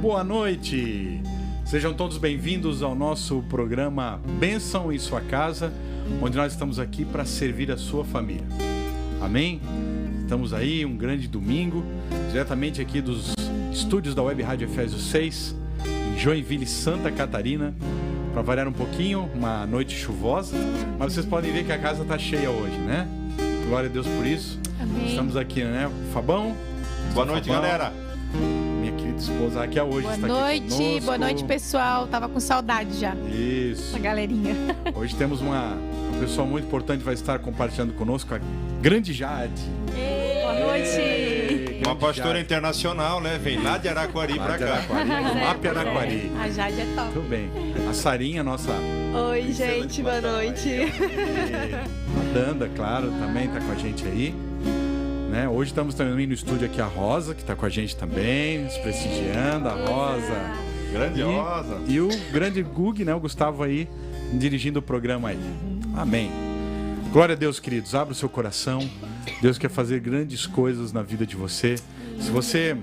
boa noite. Sejam todos bem-vindos ao nosso programa Bênção em Sua Casa, onde nós estamos aqui para servir a sua família. Amém? Estamos aí, um grande domingo, diretamente aqui dos estúdios da Web Rádio Efésios 6, em Joinville, Santa Catarina. Para variar um pouquinho, uma noite chuvosa, mas vocês podem ver que a casa está cheia hoje, né? Glória a Deus por isso. Amém. Estamos aqui, né? Fabão. Boa noite, Fabão, galera. Minha querida esposa Raquel hoje está aqui conosco. Boa noite, pessoal. Tava com saudade já. Isso. A galerinha. Hoje temos uma pessoa muito importante que vai estar compartilhando conosco, a grande Jade. Boa noite. Uma pastora internacional, né? Vem lá de Araquari pra cá. Mapa Araquari. A Jade é top. Tudo bem. A Sarinha, nossa... Oi, gente, boa noite. A Danda, claro, também está com a gente aí. Né? Hoje estamos também no estúdio aqui a Rosa, que está com a gente também, nos prestigiando, a Rosa. Grande Rosa. E o grande Gug, né? O Gustavo aí, dirigindo o programa aí. Amém. Glória a Deus, queridos. Abra o seu coração. Deus quer fazer grandes coisas na vida de você. Se você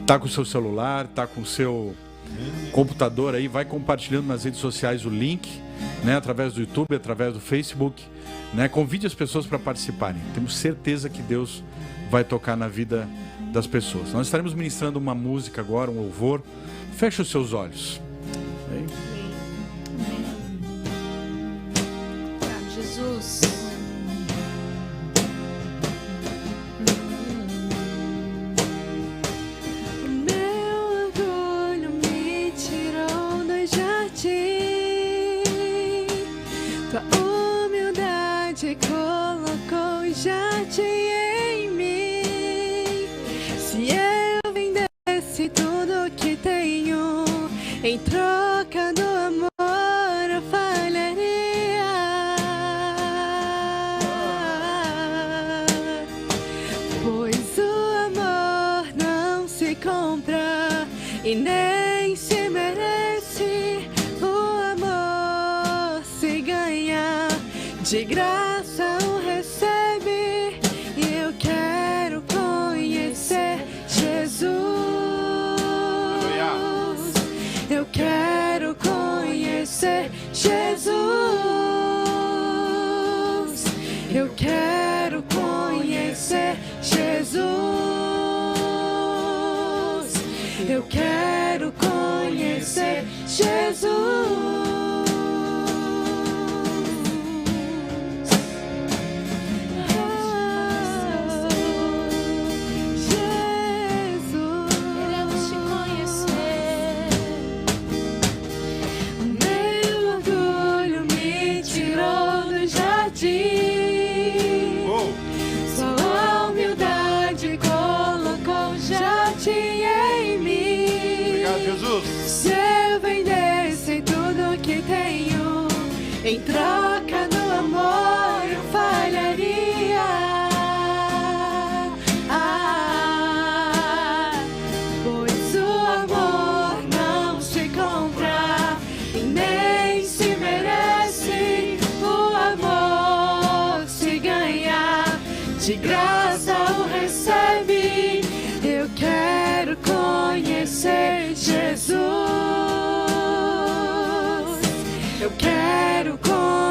está com o seu celular, está com o seu computador aí, vai compartilhando nas redes sociais o link, né? Através do YouTube, através do Facebook, né? Convide as pessoas para participarem. Temos certeza que Deus vai tocar na vida das pessoas. Nós estaremos ministrando uma música agora, um louvor. Feche os seus olhos. Aí. Jesus. Meu orgulho me tirou do jardim. Tua humildade colocou o jardim em mim. Se eu vendesse tudo que tenho em troca do amor, eu falharia. Pois o amor não se compra e nem se merece. O amor se ganha, de graça o recebe. E eu quero conhecer Jesus. Eu quero conhecer Jesus. Eu quero conhecer Jesus. Eu quero conhecer Jesus. Queremos te conhecer. Meu orgulho me tirou do jardim. Sua humildade colocou o jardim em mim. Obrigado, Jesus. Se eu vendesse tudo que tenho em troca do amor, eu falharia. Pois o amor não se compra e nem se merece. O amor se ganha, de graça o recebe. Eu quero conhecer Jesus. Eu quero conhecer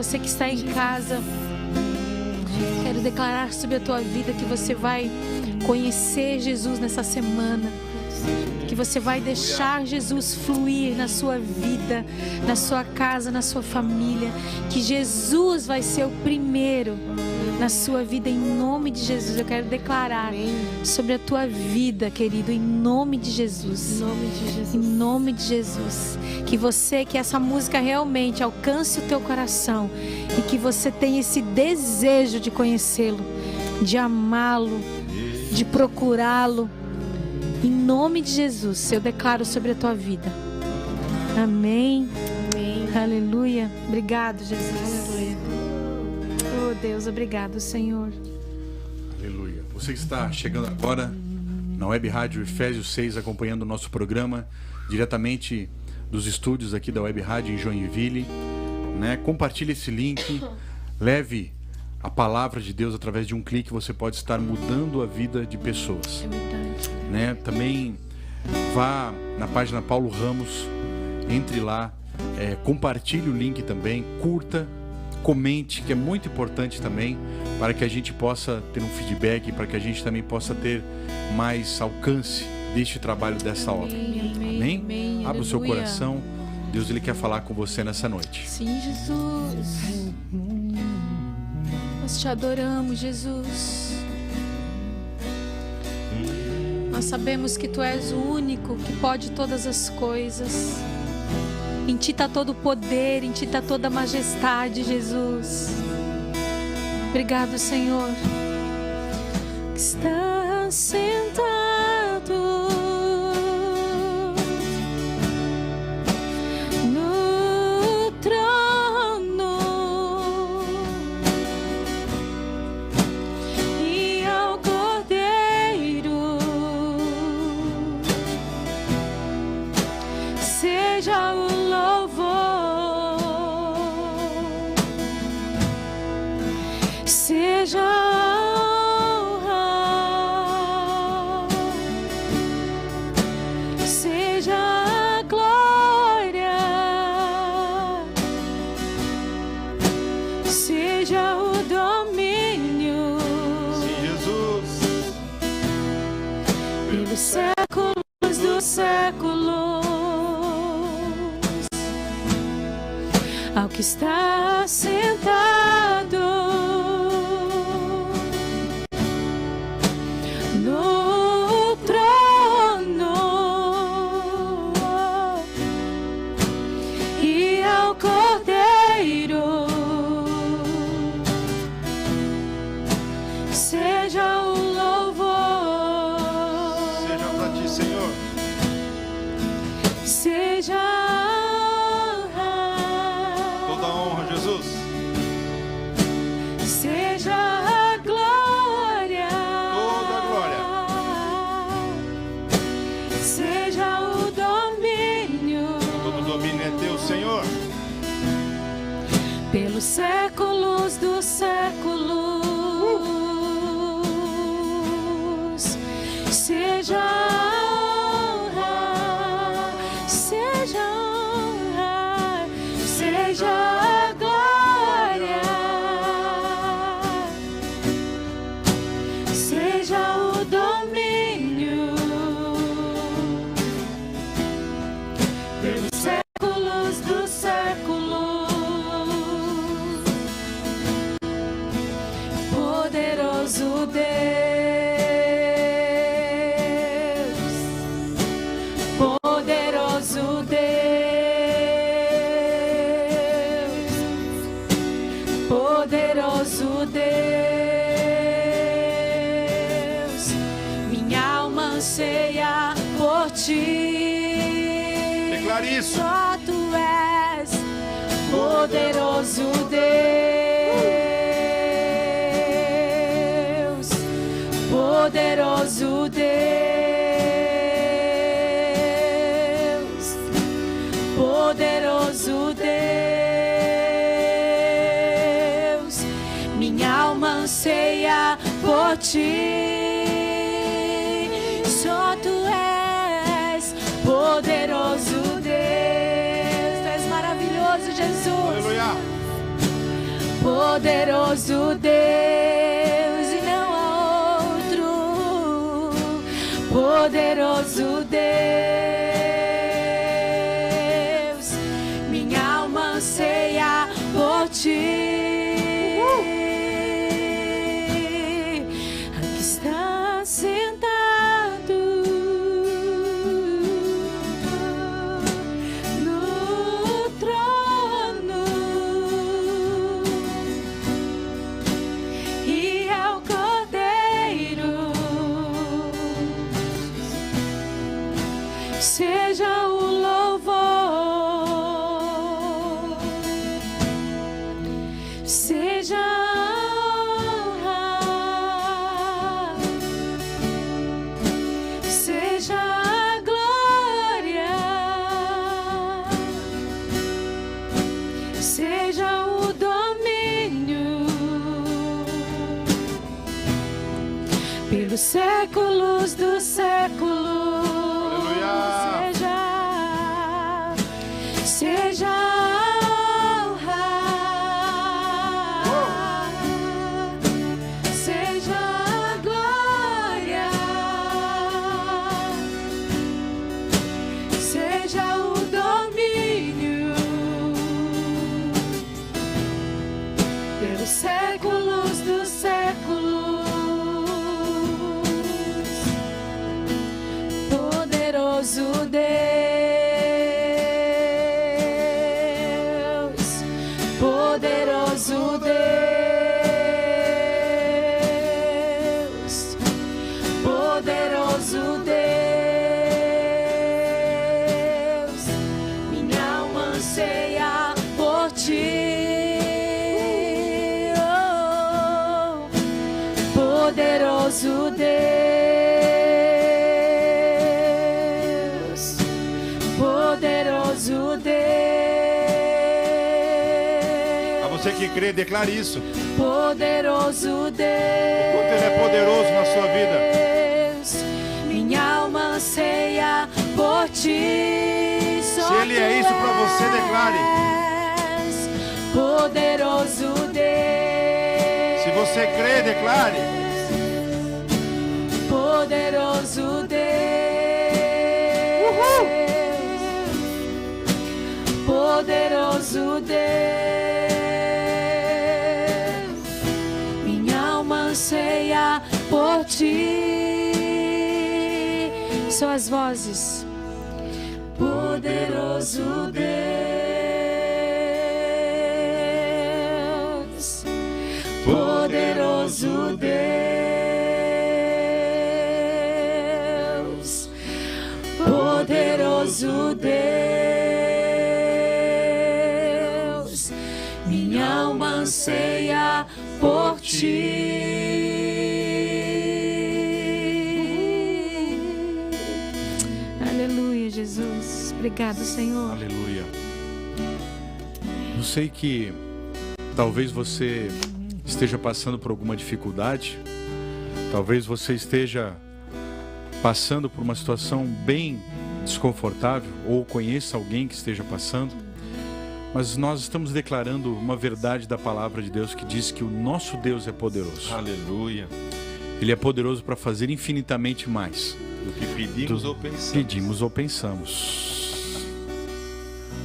você que está em casa, quero declarar sobre a tua vida que você vai conhecer Jesus nessa semana, que você vai deixar Jesus fluir na sua vida, na sua casa, na sua família, que Jesus vai ser o primeiro na sua vida, em nome de Jesus. Eu quero declarar sobre a tua vida, querido, em nome de Jesus. Em nome de Jesus. Em nome de Jesus. Que essa música realmente alcance o teu coração e que você tenha esse desejo de conhecê-lo, de amá-lo, de procurá-lo. Em nome de Jesus, eu declaro sobre a tua vida. Amém. Amém. Aleluia. Obrigado, Jesus. Aleluia. Oh, Deus, obrigado, Senhor. Aleluia. Você que está chegando agora na Web Rádio Efésios 6, acompanhando o nosso programa diretamente dos estúdios aqui da Web Rádio em Joinville, né? Compartilhe esse link, leve a palavra de Deus através de um clique. Você pode estar mudando a vida de pessoas, É verdade. né? Também vá na página Paulo Ramos, entre lá, compartilhe o link também, curta, comente, que é muito importante também, para que a gente possa ter um feedback, para que a gente também possa ter mais alcance deste trabalho, dessa obra. Amém? Amém. Abra o seu Aleluia. coração. Deus, Ele quer falar com você nessa noite. Sim, Jesus. Nós te adoramos, Jesus. Nós sabemos que Tu és o único que pode todas as coisas. Em Ti está todo o poder, em Ti está toda a majestade, Jesus. Obrigado, Senhor. Está sentado no trono e ao Cordeiro seja o seja a honra, seja a glória, seja o domínio. Sim, Jesus. Pelos séculos dos séculos, ao que está sentado no trono e ao Cordeiro seja o louvor, Seja pra ti, Senhor. seja Toda a honra, Jesus. seja a glória, Toda a glória. seja o domínio, Todo domínio é teu, Senhor. pelos séculos dos séculos, seja a honra, seja a honra, seja a glória, seja o domínio, pelos séculos dos séculos. Poderoso Deus, poderoso Deus, poderoso Deus, minha alma anseia por Ti. Declare isso. Só Tu és poderoso Deus, poderoso Deus, poderoso Deus, minha alma anseia por Ti. Só Tu és poderoso Deus. Tu és maravilhoso, Jesus. Aleluia. poderoso Deus e não há outro, poderoso Deus, minha alma anseia por ti. Aqui está sentado no trono e ao Cordeiro seja o louvor, seja a honra, seja a glória, seja o domínio pelos séculos dos séculos. Seja a honra, seja a glória, seja o domínio pelos séculos dos séculos. Poderoso Deus, poderoso Deus, poderoso Deus, minha alma anseia por ti. Oh, poderoso Deus, poderoso Deus. A você que crê, declare isso. Poderoso Deus, Quanto Ele é poderoso na sua vida. minha alma anseia por ti. Se Ele é isso para você, declare. Poderoso Deus, Se você crê, declare. poderoso Deus, poderoso Deus, minha alma anseia por ti. São as vozes. Poderoso Deus, poderoso Deus, poderoso Deus, minha alma anseia por ti. Aleluia, Jesus. Obrigado, Senhor. Aleluia. Eu sei que talvez você esteja passando por alguma dificuldade, talvez você esteja passando por uma situação bem desconfortável, ou conheça alguém que esteja passando, mas nós estamos declarando uma verdade da palavra de Deus que diz que o nosso Deus é poderoso. Aleluia. Ele é poderoso para fazer infinitamente mais Do que pedimos ou pensamos. pedimos ou pensamos.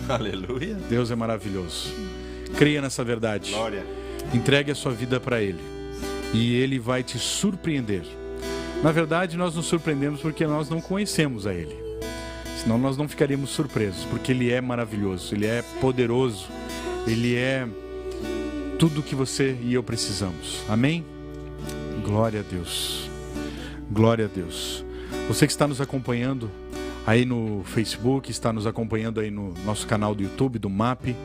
Aleluia. Deus é maravilhoso. Creia nessa verdade. Glória. Entregue a sua vida para Ele e Ele vai te surpreender. Na verdade, nós nos surpreendemos porque nós não conhecemos a Ele. Senão nós não ficaríamos surpresos, porque Ele é maravilhoso, Ele é poderoso, Ele é tudo que você e eu precisamos. Amém? Glória a Deus. Glória a Deus. Você que está nos acompanhando aí no Facebook, está nos acompanhando aí no nosso canal do YouTube, do MAP.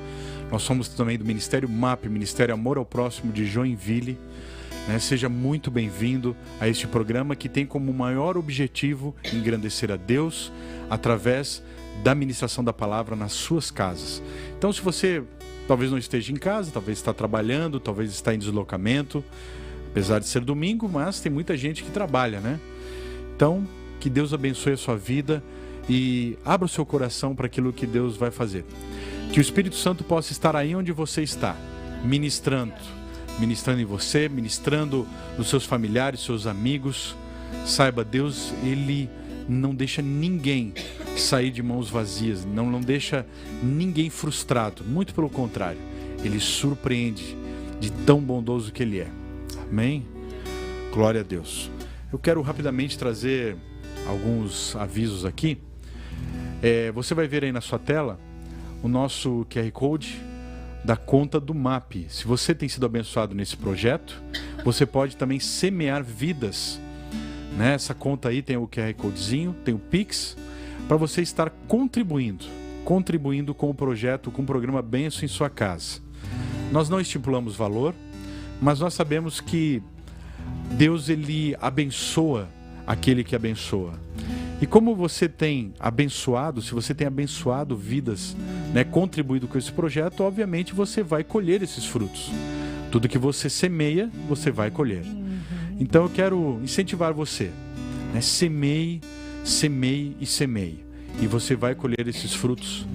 Nós somos também do Ministério MAP, Ministério Amor ao Próximo de Joinville. Seja muito bem-vindo a este programa que tem como maior objetivo engrandecer a Deus através da ministração da palavra nas suas casas. Então, se você talvez não esteja em casa, talvez está trabalhando, talvez está em deslocamento, apesar de ser domingo, mas tem muita gente que trabalha, né? Então, que Deus abençoe a sua vida e abra o seu coração para aquilo que Deus vai fazer. Que o Espírito Santo possa estar aí onde você está, ministrando, ministrando em você, ministrando nos seus familiares, seus amigos. Saiba, Deus, Ele não deixa ninguém sair de mãos vazias, não deixa ninguém frustrado, muito pelo contrário, Ele surpreende de tão bondoso que Ele é. Amém? Glória a Deus. Eu quero rapidamente trazer alguns avisos aqui. Você vai ver aí na sua tela o nosso QR Code da conta do MAP. Se você tem sido abençoado nesse projeto, você pode também semear vidas. Essa conta aí tem o QR Codezinho, tem o Pix, para você estar contribuindo com o projeto, com o programa Bênção em sua casa. Nós não estipulamos valor, mas nós sabemos que Deus, Ele abençoa aquele que abençoa. E como você tem abençoado, se você tem abençoado vidas, contribuído com esse projeto, obviamente você vai colher esses frutos. Tudo que você semeia, você vai colher. Então eu quero incentivar você, semeie, semeie e semeie. E você vai colher esses frutos.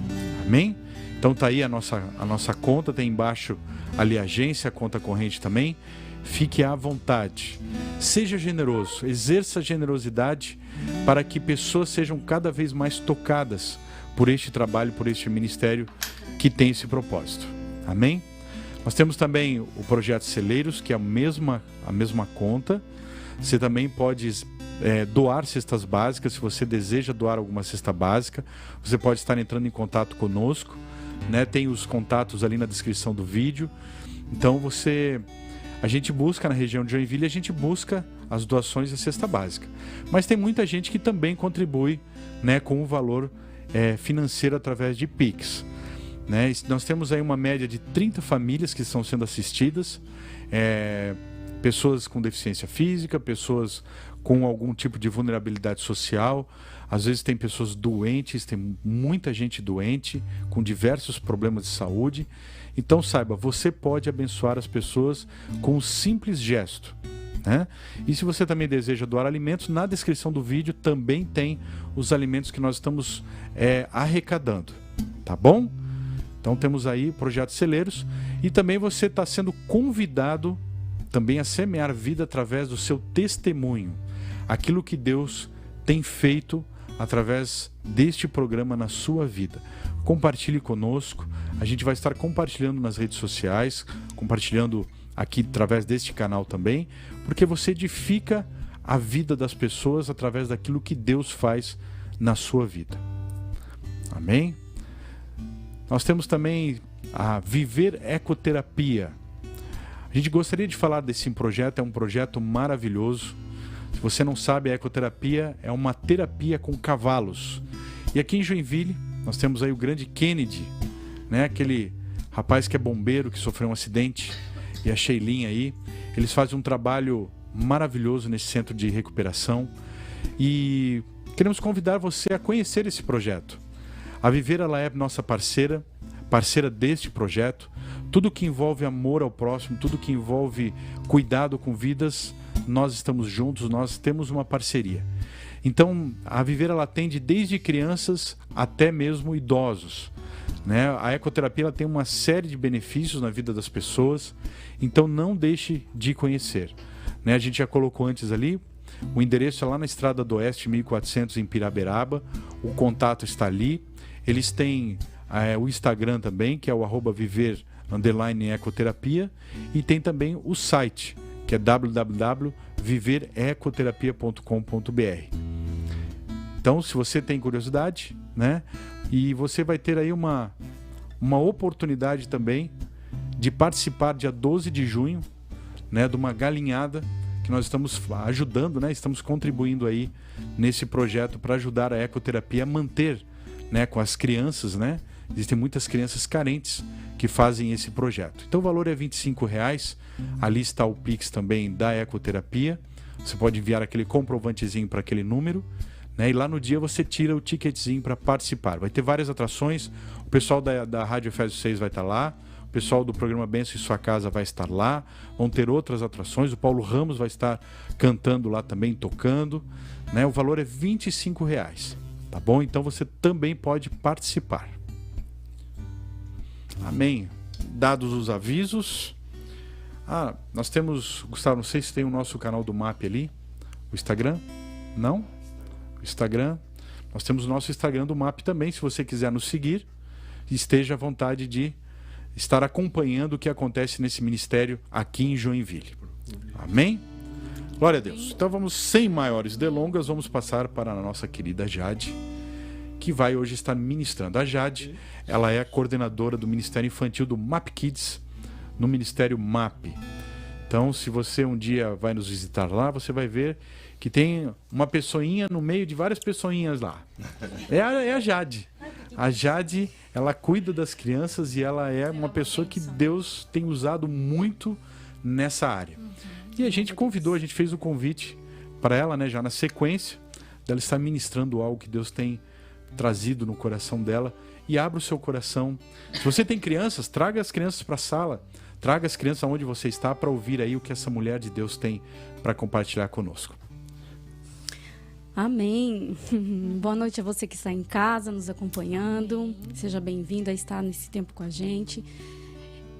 Amém? Então tá aí a nossa conta, tem embaixo ali a agência, a conta corrente também. Fique à vontade. Seja generoso, exerça generosidade para que pessoas sejam cada vez mais tocadas por este trabalho, por este ministério que tem esse propósito. Amém? Nós temos também o projeto Celeiros, que é a mesma conta. Você também pode doar cestas básicas. Se você deseja doar alguma cesta básica, você pode estar entrando em contato conosco. Tem os contatos ali na descrição do vídeo. Então a gente busca na região de Joinville, a gente busca as doações da cesta básica. Mas tem muita gente que também contribui com o valor financeiro através de Pix. Nós temos aí uma média de 30 famílias que estão sendo assistidas, pessoas com deficiência física, pessoas com algum tipo de vulnerabilidade social. Às vezes tem pessoas doentes, tem muita gente doente, com diversos problemas de saúde. Então saiba, você pode abençoar as pessoas com um simples gesto. E se você também deseja doar alimentos, na descrição do vídeo também tem os alimentos que nós estamos arrecadando. Tá bom? Então temos aí o projeto Celeiros. E também você está sendo convidado também a semear vida através do seu testemunho. Aquilo que Deus tem feito através deste programa na sua vida. Compartilhe conosco. A gente vai estar compartilhando nas redes sociais, compartilhando aqui através deste canal também, porque você edifica a vida das pessoas através daquilo que Deus faz na sua vida. Amém? Nós temos também a Viver Ecoterapia. A gente gostaria de falar desse projeto, é um projeto maravilhoso. Se você não sabe, a ecoterapia é uma terapia com cavalos. E aqui em Joinville, nós temos aí o grande Kennedy, aquele rapaz que é bombeiro, que sofreu um acidente, e a Sheilinha aí. Eles fazem um trabalho maravilhoso nesse centro de recuperação. E queremos convidar você a conhecer esse projeto. A Viver, ela é nossa parceira deste projeto. Tudo que envolve amor ao próximo, tudo que envolve cuidado com vidas, nós estamos juntos, nós temos uma parceria. Então, a Viver, ela atende desde crianças até mesmo idosos. A ecoterapia, ela tem uma série de benefícios na vida das pessoas, então não deixe de conhecer. A gente já colocou antes ali, o endereço é lá na Estrada do Oeste, 1400 em Piraberaba, o contato está ali. Eles têm o Instagram também, que é o @viver_ecoterapia, e tem também o site, que é www.viverecoterapia.com.br. Então, se você tem curiosidade, e você vai ter aí uma oportunidade também de participar dia 12 de junho, de uma galinhada que nós estamos ajudando, estamos contribuindo aí nesse projeto para ajudar a ecoterapia a manter, com as crianças, Existem muitas crianças carentes que fazem esse projeto. Então o valor é R$25. Ali está o Pix também da ecoterapia. Você pode enviar aquele comprovantezinho para aquele número, e lá no dia você tira o ticketzinho para participar. Vai ter várias atrações. O pessoal da Rádio Efésios 6 vai estar lá. O pessoal do programa Bênção em Sua Casa vai estar lá. Vão ter outras atrações. O Paulo Ramos vai estar cantando lá também, tocando. O valor é R$25. Tá bom? Então você também pode participar. Amém. Dados os avisos, Nós temos, Gustavo, não sei se tem o nosso canal do MAP ali, o Instagram? Não? O Instagram. Nós temos o nosso Instagram do MAP também, se você quiser nos seguir, esteja à vontade de estar acompanhando o que acontece nesse ministério aqui em Joinville. Amém? Glória a Deus. Então vamos, sem maiores delongas, vamos passar para a nossa querida Jade, que vai hoje estar ministrando. A Jade, ela é a coordenadora do Ministério Infantil do MAP Kids, no Ministério MAP. Então, se você um dia vai nos visitar lá, você vai ver que tem uma pessoinha no meio de várias pessoinhas lá. É a Jade. A Jade, ela cuida das crianças e ela é uma pessoa que Deus tem usado muito nessa área. E a gente convidou, a gente fez um convite para ela, né, já na sequência, dela estar ministrando algo que Deus tem trazido no coração dela. E abra o seu coração. Se você tem crianças, traga as crianças para a sala. Traga as crianças aonde você está para ouvir aí o que essa mulher de Deus tem para compartilhar conosco. Amém. Boa noite a você que está em casa nos acompanhando. Seja bem-vindo a estar nesse tempo com a gente.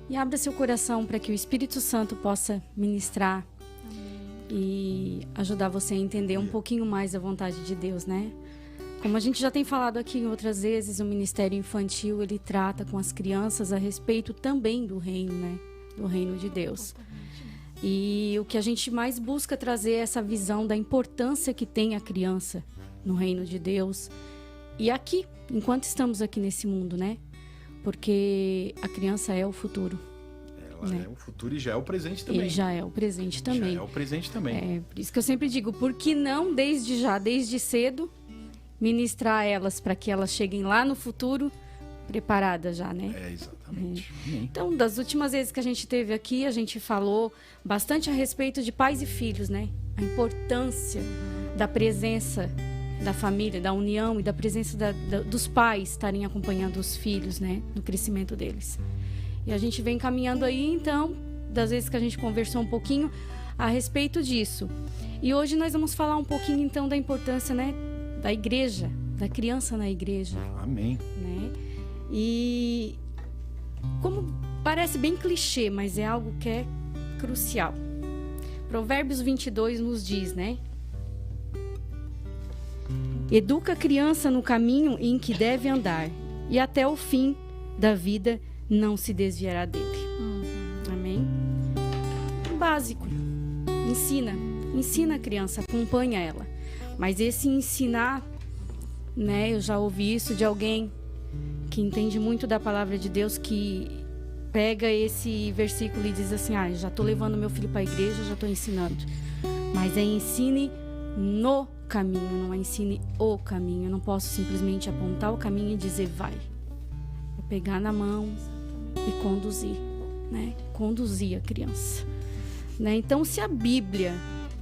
E abra seu coração para que o Espírito Santo possa ministrar e ajudar você a entender um pouquinho mais a vontade de Deus, né? Como a gente já tem falado aqui em outras vezes, o Ministério Infantil, ele trata com as crianças a respeito também do reino, né? Do reino de Deus. E o que a gente mais busca trazer é essa visão da importância que tem a criança no reino de Deus. E aqui, enquanto estamos aqui nesse mundo, né? Porque a criança é o futuro. Ela né? é o futuro e já é o presente também. E já é o presente também. Já é o presente também. É, por isso que eu sempre digo, por que não desde já, desde cedo, ministrar elas para que elas cheguem lá no futuro preparadas já, né? É, exatamente. Então, das últimas vezes que a gente teve aqui, a gente falou bastante a respeito de pais e filhos, né? A importância da presença da família, da união e da presença dos pais estarem acompanhando os filhos, né? No crescimento deles. E a gente vem caminhando aí, então, das vezes que a gente conversou um pouquinho a respeito disso. E hoje nós vamos falar um pouquinho, então, da importância, né? Da igreja, da criança na igreja. Amém. Né? E como parece bem clichê, mas é algo que é crucial. Provérbios 22 nos diz, né? Educa a criança no caminho em que deve andar, e até o fim da vida não se desviará dele. Amém? Básico. Ensina a criança, acompanha ela. Mas esse ensinar, né? Eu já ouvi isso de alguém que entende muito da palavra de Deus, que pega esse versículo e diz assim: já estou levando meu filho para a igreja, já estou ensinando. Mas é ensine no caminho, não é ensine o caminho. Eu não posso simplesmente apontar o caminho e dizer vai. É pegar na mão e conduzir, né? Conduzir a criança. Né? Então, se a Bíblia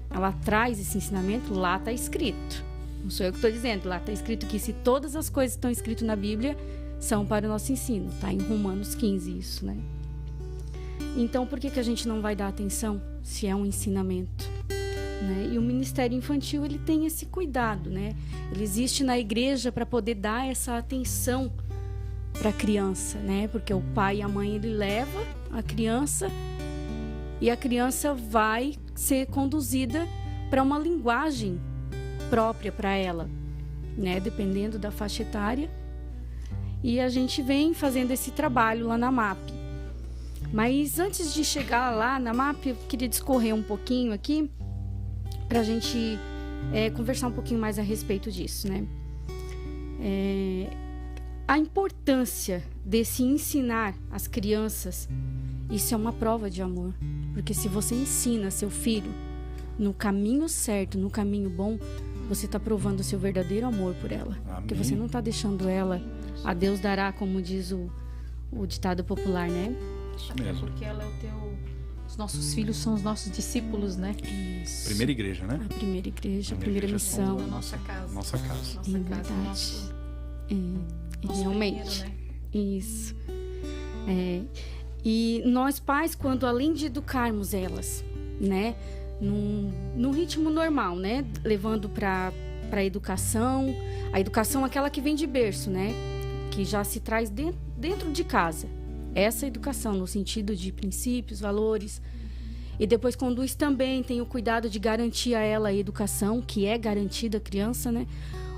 ela traz esse ensinamento, lá está escrito. Não sou eu que estou dizendo, lá está escrito que se todas as coisas que estão escritas na Bíblia são para o nosso ensino. Está em Romanos 15 isso, né? Então, por que a gente não vai dar atenção se é um ensinamento? Né? E o Ministério Infantil, ele tem esse cuidado, né? Ele existe na igreja para poder dar essa atenção para a criança, né? Porque o pai e a mãe, ele leva a criança e a criança vai ser conduzida para uma linguagem própria para ela, né? Dependendo da faixa etária. E a gente vem fazendo esse trabalho lá na MAP. Mas antes de chegar lá na MAP, eu queria discorrer um pouquinho aqui para a gente conversar um pouquinho mais a respeito disso, né? A importância desse ensinar as crianças, isso é uma prova de amor. Porque se você ensina seu filho no caminho certo, no caminho bom, você está provando o seu verdadeiro amor por ela. Amém. Porque você não está deixando ela, a Deus dará, como diz o ditado popular, né? Isso Até mesmo. porque ela é os nossos filhos são os nossos discípulos, né? Isso. Primeira igreja, né? A primeira igreja, a primeira igreja missão. A nossa casa. Nossa casa. Nossa É casa, verdade. nosso Realmente. primeiro, né? Isso. E nós pais, quando além de educarmos elas, né, num ritmo normal, né, levando para a educação aquela que vem de berço, né, que já se traz dentro de casa, essa educação no sentido de princípios, valores, E depois conduz também, tem o cuidado de garantir a ela a educação, que é garantida à criança, né?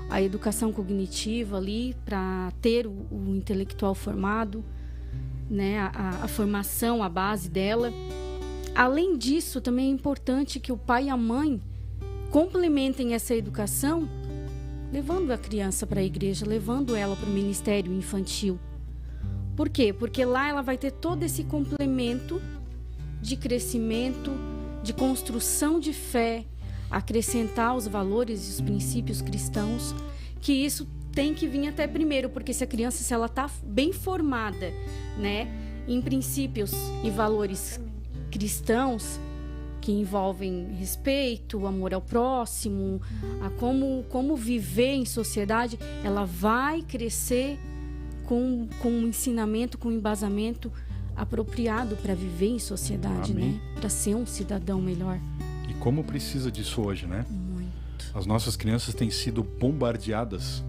A educação cognitiva ali, para ter o intelectual formado, né? A formação, a base dela. Além disso, também é importante que o pai e a mãe complementem essa educação, levando a criança para a igreja, levando ela para o ministério infantil. Por quê? Porque lá ela vai ter todo esse complemento de crescimento, de construção de fé, acrescentar os valores e os princípios cristãos, que isso tem que vir até primeiro, porque se a criança, se ela está bem formada, né, em princípios e valores cristãos, que envolvem respeito, amor ao próximo, a como viver em sociedade, ela vai crescer com um ensinamento, com um embasamento apropriado para viver em sociedade, Amém. né? Para ser um cidadão melhor. E como precisa disso hoje, né? Muito. As nossas crianças têm sido bombardeadas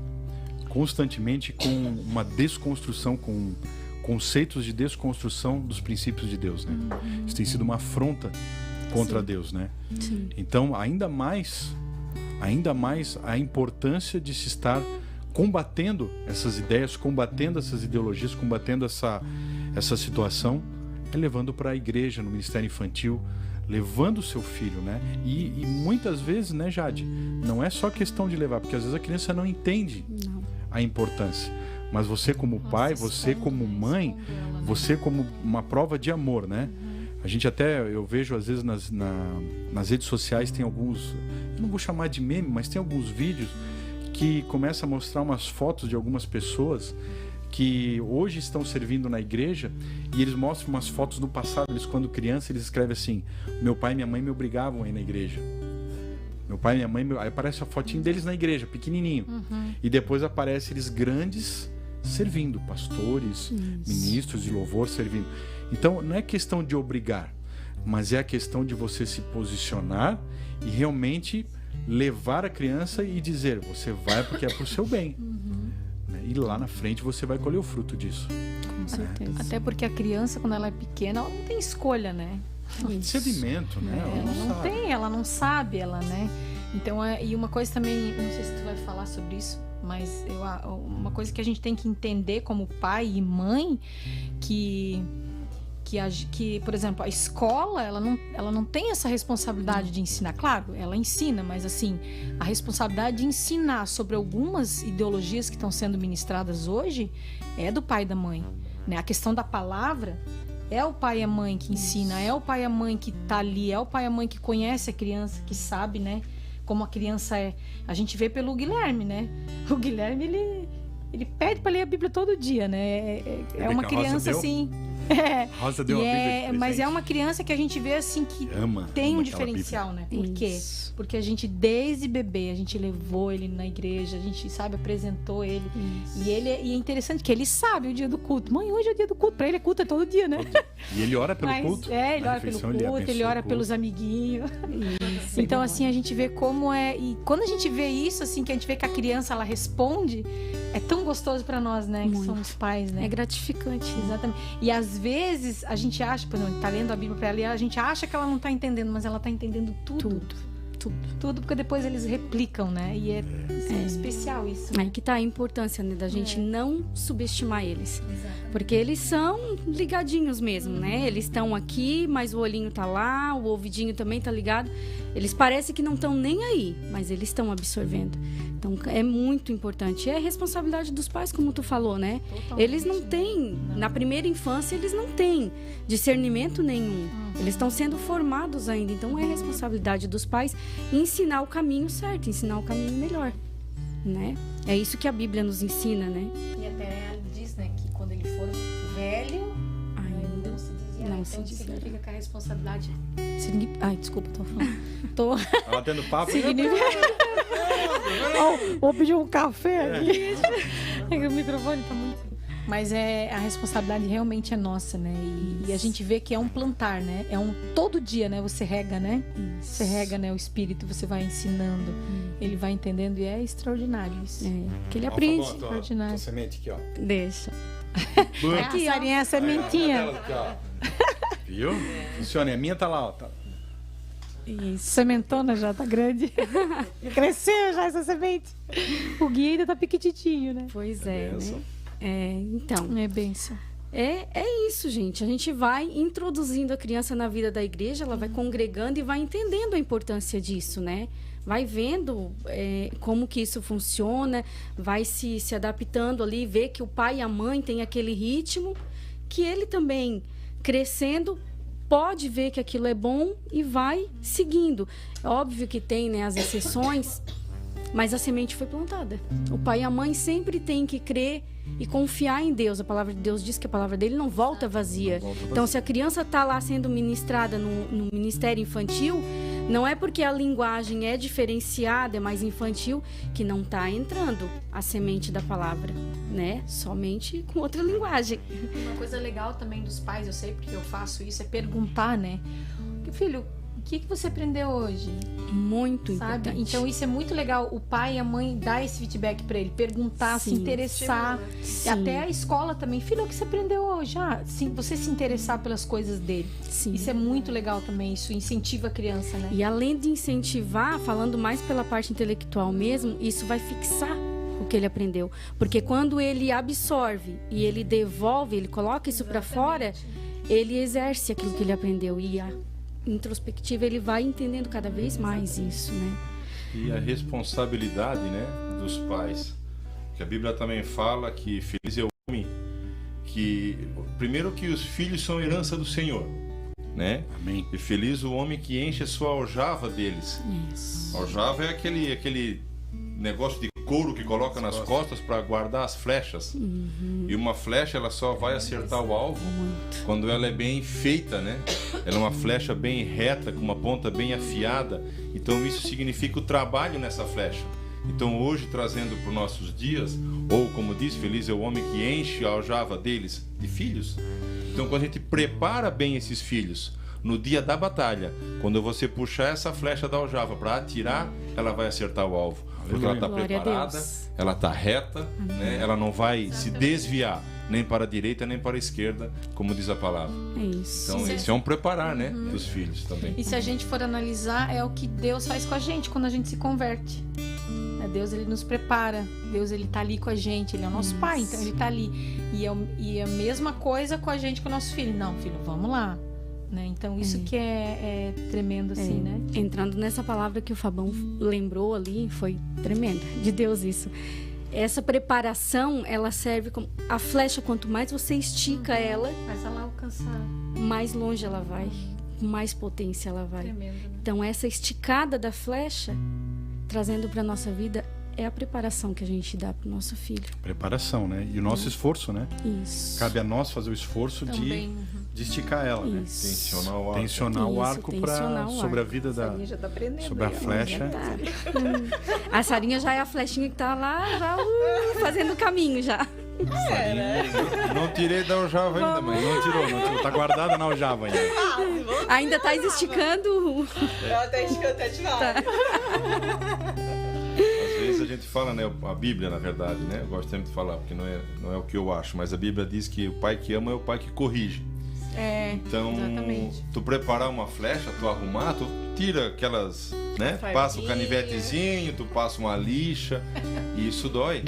constantemente com uma desconstrução, com conceitos de desconstrução dos princípios de Deus, né? Isso tem sido uma afronta contra Deus, né? Sim. Então, ainda mais a importância de se estar combatendo essas ideias, combatendo essas ideologias, combatendo essa situação, levando para a igreja, no ministério infantil, levando o seu filho, né? E muitas vezes, né, Jade, não é só questão de levar, porque às vezes a criança não entende a importância. Mas você como pai, você como mãe, você como uma prova de amor, né? A gente até, eu vejo às vezes nas redes sociais tem alguns, eu não vou chamar de meme, mas tem alguns vídeos que começam a mostrar umas fotos de algumas pessoas que hoje estão servindo na igreja, e eles mostram umas fotos do passado. Eles, quando criança, eles escrevem assim: meu pai e minha mãe me obrigavam a ir na igreja. Meu pai e minha mãe... Aí aparece a fotinho deles na igreja, pequenininho. E depois aparece eles grandes servindo, pastores, ministros de louvor servindo. Então, não é questão de obrigar, mas é a questão de você se posicionar e realmente levar a criança e dizer: você vai porque é pro seu bem. E lá na frente você vai colher o fruto disso. Com certeza. Até porque a criança, quando ela é pequena, ela não tem escolha, né? Sedimento, né? Ela não sabe, né? Então, e uma coisa também, não sei se tu vai falar sobre isso, mas uma coisa que a gente tem que entender como pai e mãe, que por exemplo, a escola, ela não tem essa responsabilidade de ensinar. Claro, ela ensina, mas assim, a responsabilidade de ensinar sobre algumas ideologias que estão sendo ministradas hoje é do pai e da mãe, né? A questão da palavra é o pai e a mãe que ensina, é o pai e a mãe que tá ali, é o pai e a mãe que conhece a criança, que sabe, né, como a criança é. A gente vê pelo Guilherme, né? O Guilherme, ele pede para ler a Bíblia todo dia, né? É uma criança assim... Rosa deu uma Bíblia de mas é uma criança que a gente vê assim que tem um diferencial, né? Por quê? Porque a gente, desde bebê, a gente levou ele na igreja, a gente, sabe, apresentou ele. E é interessante que ele sabe o dia do culto. Mãe, hoje é o dia do culto. Pra ele é culto é todo dia, né? E ele ora pelo culto. Ele ora pelo culto, ele ora pelos amiguinhos. Então, assim, a gente vê como é... E quando a gente vê isso, assim, que a gente vê que a criança, ela responde, é tão gostoso pra nós, né? Muito. Que somos pais, né? É gratificante. Exatamente. E às vezes a gente acha, por exemplo, tá lendo a Bíblia pra ela e a gente acha que ela não tá entendendo, mas ela tá entendendo tudo. Tudo, porque depois eles replicam, né? E é especial isso. Aí que tá a importância, né, da gente não subestimar eles. Exatamente. Porque eles são ligadinhos mesmo, né? Eles estão aqui, mas o olhinho tá lá, o ouvidinho também tá ligado. Eles parecem que não estão nem aí, mas eles estão absorvendo. Então é muito importante. É responsabilidade dos pais, como tu falou, né? Totalmente. Eles não têm, na primeira infância, eles não têm discernimento nenhum. Eles estão sendo formados ainda. Então é responsabilidade dos pais ensinar o caminho certo, ensinar o caminho melhor, né? É isso que a Bíblia nos ensina, né? E até ela diz, né, que quando ele for velho, não se dizia. Não Então se dizia. significa que a responsabilidade... Ai, desculpa, tô falando. Tava tendo papo. Vou pedir um café aqui. O microfone tá muito... Mas a responsabilidade realmente é nossa, né? E a gente vê que é um plantar, né? Todo dia, né? Você rega, né? Você rega, né? O espírito, você vai ensinando. Ele vai entendendo e é extraordinário isso. Que ele aprende. Extraordinário. Tua semente aqui, ó. Deixa. Aqui, olha a sementinha. Aqui, ó. Viu? Funciona. E a minha tá lá, ó. Tá. Isso. Sementona já tá grande. Cresceu já essa semente. O Gui ainda tá piquititinho, né? Pois é, né? Então, É bênção. é isso, gente. A gente vai introduzindo a criança na vida da igreja, ela vai congregando e vai entendendo a importância disso, né? Vai vendo como que isso funciona, vai se adaptando ali, ver que o pai e a mãe têm aquele ritmo, que ele também, crescendo, pode ver que aquilo é bom e vai seguindo. É óbvio que tem, né, as exceções, mas a semente foi plantada. O pai e a mãe sempre têm que crer e confiar em Deus. A palavra de Deus diz que a palavra dele não volta vazia. Então, se a criança está lá sendo ministrada no ministério infantil, não é porque a linguagem é diferenciada, é mais infantil, que não está entrando a semente da palavra, né? Somente com outra linguagem. Uma coisa legal também dos pais, eu sei porque eu faço isso, é perguntar, né? Filho, o que você aprendeu hoje? Muito Sabe? importante. Então isso é muito legal, o pai e a mãe dar esse feedback pra ele, perguntar, se Sim. interessar. Sim. E até a escola também. Filho, o que você aprendeu hoje? Sim, você se interessar pelas coisas dele. Sim. Isso é muito legal também, isso incentiva a criança, né? E além de incentivar, falando mais pela parte intelectual mesmo, isso vai fixar o que ele aprendeu. Porque quando ele absorve e ele devolve, ele coloca isso para fora, ele exerce aquilo que ele aprendeu. E a introspectiva, ele vai entendendo cada vez mais isso, né? E a responsabilidade, né, dos pais. Que a Bíblia também fala que feliz é o homem que... Primeiro que os filhos são herança do Senhor, né? Amém. E feliz o homem que enche a sua aljava deles. Isso. Aljava é aquele negócio de couro que coloca nas costas para guardar as flechas. E uma flecha, ela só vai acertar o alvo quando ela é bem feita, né? Ela é uma flecha bem reta, com uma ponta bem afiada. Então isso significa o trabalho nessa flecha. Então hoje, trazendo para os nossos dias, ou como diz, feliz é o homem que enche a aljava deles de filhos. Então quando a gente prepara bem esses filhos, no dia da batalha, quando você puxar essa flecha da aljava para atirar, ela vai acertar o alvo. Porque ela está Glória a preparada, Deus. ela está reta, né? Ela não vai se desviar nem para a direita nem para a esquerda, como diz a palavra. É isso. Então isso é um preparar, né, dos filhos também. E se a gente for analisar, é o que Deus faz com a gente quando a gente se converte. Deus, ele nos prepara. Deus, ele tá ali com a gente. Ele é o nosso pai, então ele tá ali. E a mesma coisa com a gente, com o nosso filho. Não, filho, vamos lá. Né? Então isso que é tremendo assim, né? Entrando nessa palavra que o Fabão lembrou ali, foi tremenda, de Deus isso. Essa preparação, ela serve como a flecha, quanto mais você estica ela, Mas ela alcançar. mais longe ela vai, com mais potência ela vai. Tremendo, né? Então essa esticada da flecha, trazendo para nossa vida, é a preparação que a gente dá para o nosso filho. Preparação, né? E o nosso esforço, né? Isso. Cabe a nós fazer o esforço Também. de esticar ela, né? Isso. Tensionar o arco. Tensionar o Isso, arco tensionar o sobre a arco. vida da... Já tá aprendendo. Sobre a aí, ó. flecha. A Sarinha já é a flechinha que tá lá, já fazendo o caminho já. Não tirei da aljava ainda, mas Não tirou. Tá guardada na aljava ainda. Ainda tá esticando. Eu até ativar. às vezes a gente fala, né, a Bíblia, na verdade, né? Eu gosto sempre de falar, porque não é o que eu acho, mas a Bíblia diz que o pai que ama é o pai que corrige. É, Então, exatamente. tu preparar uma flecha, tu arrumar, tu tira aquelas, né? Passa o canivetezinho, tu passa uma lixa, e isso dói.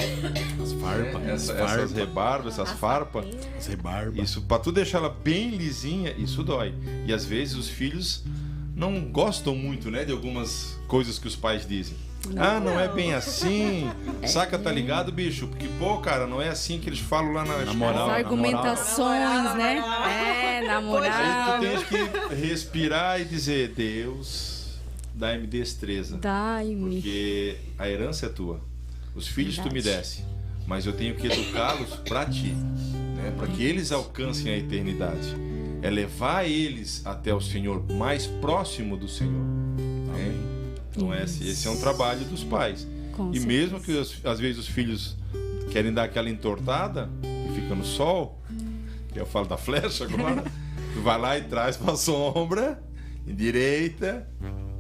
As farpas. Essas rebarbas, essas farpas, As rebarbas. isso, pra tu deixar ela bem lisinha, isso dói. E às vezes os filhos não gostam muito, né, de algumas coisas que os pais dizem. Não é bem assim. Saca, tá ligado, bicho? Porque, pô, cara, não é assim que eles falam lá na moral, As argumentações, né? Na Aí moral. tu tens que respirar e dizer: Deus, dai-me destreza. Dai-me. Porque a herança é tua. Os filhos tu me Verdade. desse. Mas eu tenho que educá-los para ti, né? Para que eles alcancem a eternidade. É levar eles até o Senhor, mais próximo do Senhor. Né? Então esse é um trabalho dos pais. Com E certeza. mesmo que às vezes os filhos querem dar aquela entortada e fica no sol, que eu falo da flecha agora, tu vai lá e traz pra sombra, endireita,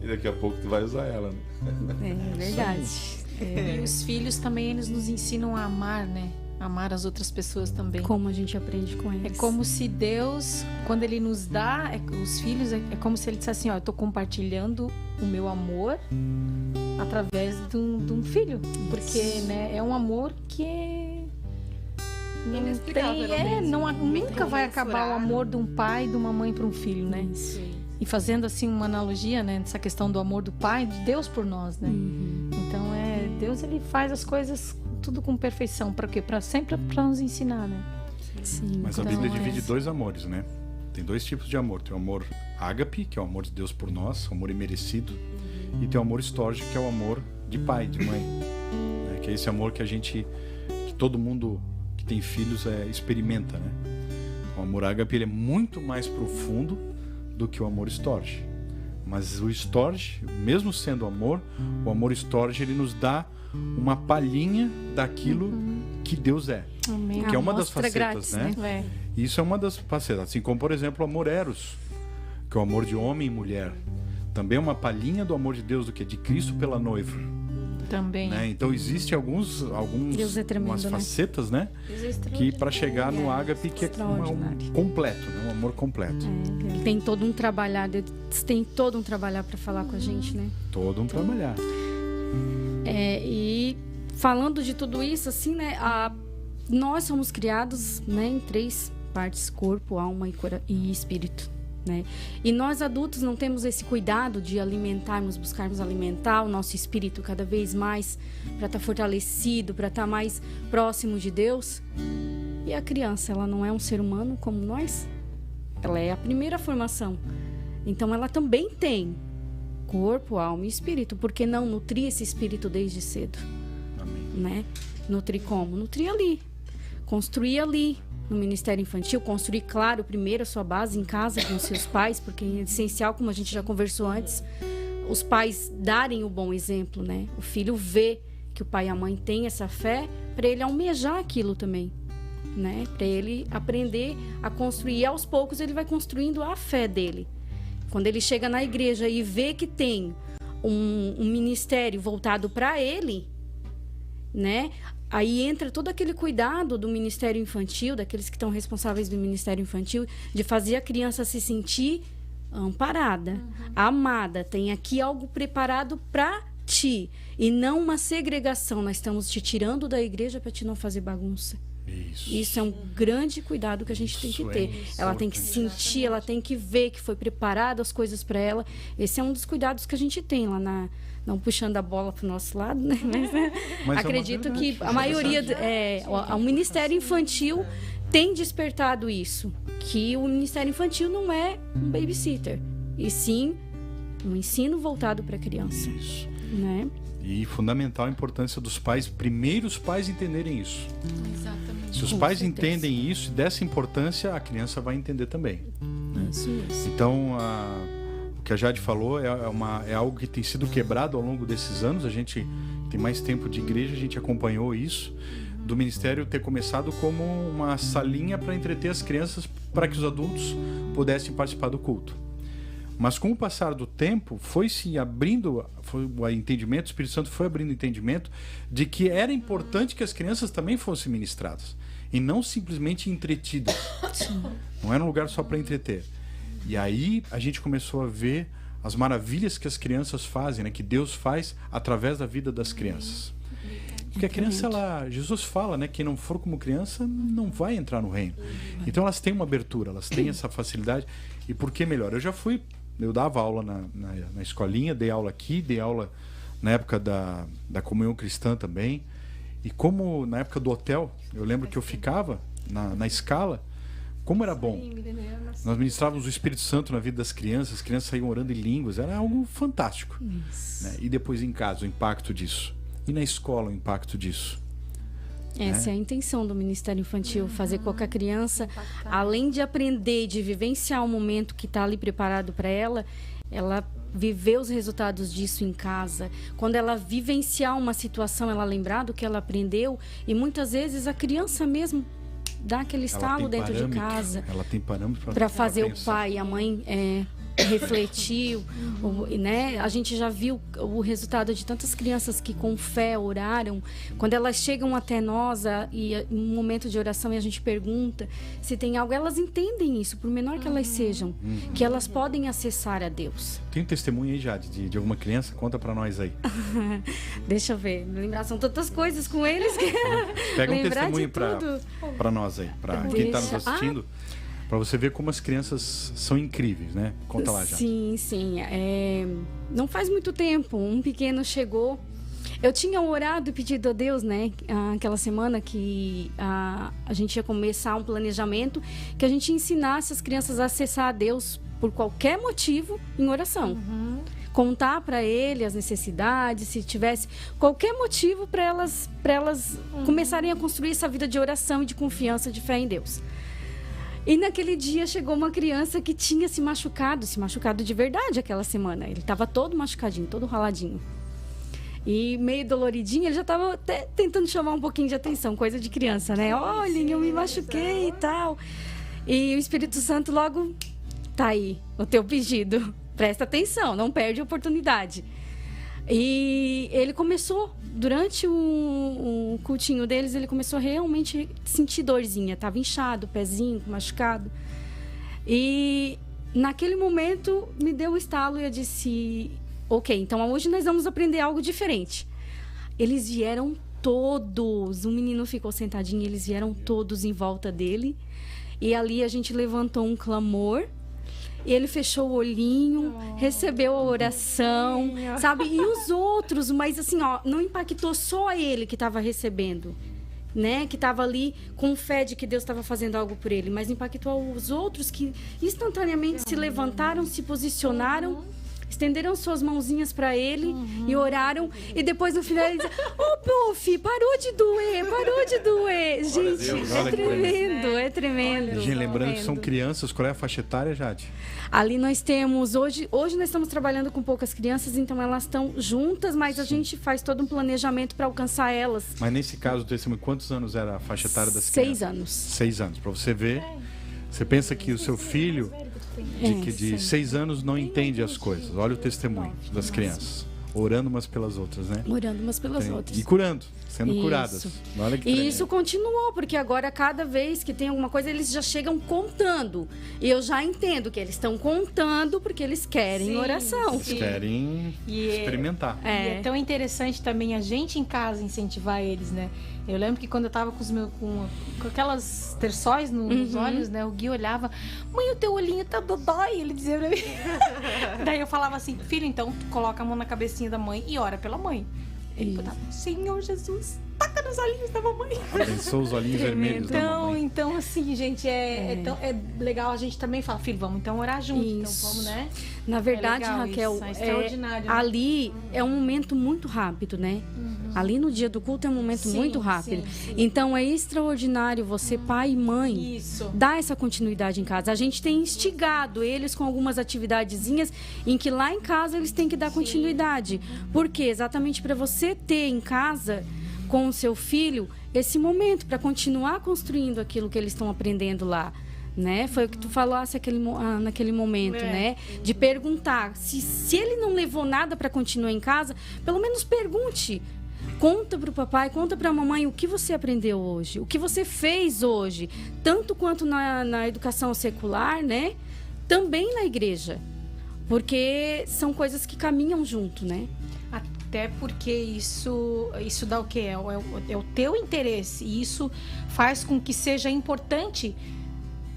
e daqui a pouco tu vai usar ela, né? É verdade. E os filhos também, eles nos ensinam a amar, né? Amar as outras pessoas também. Como a gente aprende com É eles. como se Deus, quando Ele nos dá os filhos, é como se Ele dissesse assim, ó, eu tô compartilhando o meu amor através de um filho. Porque, né, é um amor que não Inexplicável tem, mesmo. nunca vai acabar o amor de um pai e de uma mãe para um filho, né? Isso. E fazendo assim uma analogia, né, nessa questão do amor do pai, de Deus por nós, né? Então Deus, ele faz as coisas tudo com perfeição, para quê? Sempre para nos ensinar, né? Sim. Mas a Então, Bíblia divide é- dois amores, né? Tem dois tipos de amor. Tem o amor ágape, que é o amor de Deus por nós, o amor imerecido. E tem o amor storge, que é o amor de pai, de mãe. Né? Que é esse amor que que todo mundo que tem filhos experimenta, né? O amor ágape, ele é muito mais profundo do que o amor storge. Mas o storge, mesmo sendo amor, o amor storge, ele nos dá uma palhinha daquilo que Deus é. Amém. Que é uma das Amostra facetas, grátis, né? É. Isso é uma das facetas. Assim como, por exemplo, o amor eros, que é o amor de homem e mulher. Também é uma palhinha do amor de Deus, do que? De Cristo pela noiva. Também. Né? Então existem alguns Deus é tremendo, umas né? facetas, né? Que para chegar no ágape, que é Extraordinário. completo, né? Um amor completo. Ele tem todo um trabalhar, Deus tem todo um trabalhar para falar com a gente, né? Todo um trabalhar. E falando de tudo isso, assim, né? Nós somos criados, né, em 3 partes: corpo, alma e espírito, né? E nós adultos não temos esse cuidado de buscarmos alimentar o nosso espírito cada vez mais para estar fortalecido, para estar mais próximo de Deus. E a criança, ela não é um ser humano como nós? Ela é a primeira formação. Então ela também tem corpo, alma e espírito. Por que não nutrir esse espírito desde cedo? Amém. Né? Nutrir como? Nutrir ali. Construir ali, no Ministério Infantil. Construir, claro, primeiro a sua base em casa com seus pais, porque é essencial, como a gente já conversou antes, os pais darem o bom exemplo, né? O filho vê que o pai e a mãe têm essa fé, para ele almejar aquilo também, né? Para ele aprender a construir. E aos poucos ele vai construindo a fé dele. Quando ele chega na igreja e vê que tem um ministério voltado para ele, né? Aí entra todo aquele cuidado do Ministério Infantil, daqueles que estão responsáveis do Ministério Infantil, de fazer a criança se sentir amparada, amada. Tem aqui algo preparado para ti. E não uma segregação. Nós estamos te tirando da igreja para te não fazer bagunça. Isso é um grande cuidado que a gente tem que ter. Ela tem que sentir, ela tem que ver que foi preparado as coisas para ela. Esse é um dos cuidados que a gente tem lá não puxando a bola para o nosso lado, né? Mas acredito que a maioria, o Ministério Infantil tem despertado isso, que o Ministério Infantil não é um babysitter, e sim um ensino voltado para a criança. Isso. Né? E fundamental a importância dos pais, primeiros pais entenderem isso. Exatamente. Se os Com pais certeza. entendem isso, dessa importância, a criança vai entender também. Né? Isso. Então, o que a Jade falou é algo que tem sido quebrado ao longo desses anos. A gente tem mais tempo de igreja, a gente acompanhou isso, do ministério ter começado como uma salinha para entreter as crianças, para que os adultos pudessem participar do culto. Mas com o passar do tempo, foi se abrindo o entendimento, o Espírito Santo foi abrindo o entendimento de que era importante que as crianças também fossem ministradas e não simplesmente entretidas. Não era um lugar só para entreter. E aí a gente começou a ver as maravilhas que as crianças fazem, né? Que Deus faz através da vida das crianças. Porque a criança, Jesus fala, né? Quem não for como criança não vai entrar no reino. Então elas têm uma abertura, elas têm essa facilidade. E por que melhor? Eu dava aula na escolinha, dei aula aqui, dei aula na época da comunhão cristã também. E como na época do hotel, eu lembro que eu ficava na escala, como era bom. Nós ministrávamos o Espírito Santo na vida das crianças, as crianças saíam orando em línguas, era algo fantástico. Né? E depois em casa, o impacto disso. E na escola, o impacto disso. Essa é a intenção do Ministério Infantil, fazer com que a criança, além de aprender, de vivenciar o momento que está ali preparado para ela viver os resultados disso em casa. Quando ela vivenciar uma situação, ela lembrar do que ela aprendeu, e muitas vezes a criança mesmo dá aquele estalo dentro de casa. Ela tem parâmetro para fazer o pensar. pai e a mãe refletir, né? A gente já viu o resultado de tantas crianças que com fé oraram. Quando elas chegam até nós e em um momento de oração e a gente pergunta se tem algo, elas entendem isso, por menor que elas sejam, que elas podem acessar a Deus. Tem um testemunho aí, Jade, de alguma criança? Conta pra nós aí. Deixa eu ver, lembrar, são tantas coisas com eles que Pega um lembrar testemunho de tudo. pra nós aí, pra quem tá nos assistindo. Pra você ver como as crianças são incríveis, né? Conta lá, já. Sim. Não faz muito tempo, um pequeno chegou. Eu tinha orado e pedido a Deus, né? Aquela semana que a gente ia começar um planejamento que a gente ensinasse as crianças a acessar a Deus por qualquer motivo em oração. Contar para ele as necessidades, se tivesse qualquer motivo para elas começarem a construir essa vida de oração e de confiança, de fé em Deus. E naquele dia chegou uma criança que tinha se machucado de verdade aquela semana. Ele estava todo machucadinho, todo raladinho. E meio doloridinho, ele já estava até tentando chamar um pouquinho de atenção, coisa de criança, né? Olhem, eu me machuquei e tal. E o Espírito Santo logo, tá aí, o teu pedido. Presta atenção, não perde a oportunidade. E ele começou, durante o cultinho deles, ele começou a realmente sentir dorzinha. Estava inchado, pezinho, machucado. E naquele momento me deu um estalo e eu disse, ok, então hoje nós vamos aprender algo diferente. Eles vieram todos, o menino ficou sentadinho, eles vieram todos em volta dele. E ali a gente levantou um clamor. E ele fechou o olhinho, recebeu a oração, sabe? E os outros, mas assim, ó, não impactou só ele que estava recebendo, né? Que estava ali com fé de que Deus estava fazendo algo por ele, mas impactou os outros que instantaneamente se levantaram, se posicionaram, estenderam suas mãozinhas para ele e oraram. E depois no final ele disse, prof, parou de doer. Gente, é tremendo. Gente, lembrando que são crianças, qual é a faixa etária, Jade? Ali nós temos, hoje nós estamos trabalhando com poucas crianças, então elas estão juntas, mas a gente faz todo um planejamento para alcançar elas. Mas nesse caso, quantos anos era a faixa etária das crianças? 6 anos. 6 anos, para você ver. Você pensa que o seu filho de 6 anos não entende as coisas. Olha o testemunho das crianças. Orando umas pelas outras, né? Orando umas pelas outras. E curando, sendo Isso. curadas. Olha que E isso continuou, porque agora cada vez que tem alguma coisa, eles já chegam contando. E eu já entendo que eles estão contando porque eles querem oração. Eles querem experimentar. E é tão interessante também a gente em casa incentivar eles, né? Eu lembro que quando eu tava com aquelas terçóis nos olhos, né? O Gui olhava, mãe, o teu olhinho tá dodói, ele dizia pra mim. Daí eu falava assim, filho, então coloca a mão na cabecinha da mãe e ora pela mãe. Ele botava, Senhor Jesus, taca nos olhinhos da mamãe. Abençoa os olhinhos vermelhos da mamãe. Então, assim, gente, é legal a gente também falar, filho, vamos então orar junto. Isso. Então vamos, né? Na verdade, Raquel, isso, extraordinário, né? ali é um momento muito rápido, né? Ali no dia do culto é um momento muito rápido. Sim. Então é extraordinário você, pai e mãe, dar essa continuidade em casa. A gente tem instigado eles com algumas atividadezinhas em que lá em casa eles têm que dar continuidade. Por quê? Exatamente para você ter em casa com o seu filho esse momento para continuar construindo aquilo que eles estão aprendendo lá. Né? Foi o que tu falasse naquele momento, né? De perguntar. Se ele não levou nada para continuar em casa, pelo menos pergunte. Conta para o papai, conta para a mamãe o que você aprendeu hoje, o que você fez hoje, tanto quanto na educação secular, né? Também na igreja, porque são coisas que caminham junto, né? Até porque isso dá o quê? É o teu interesse, e isso faz com que seja importante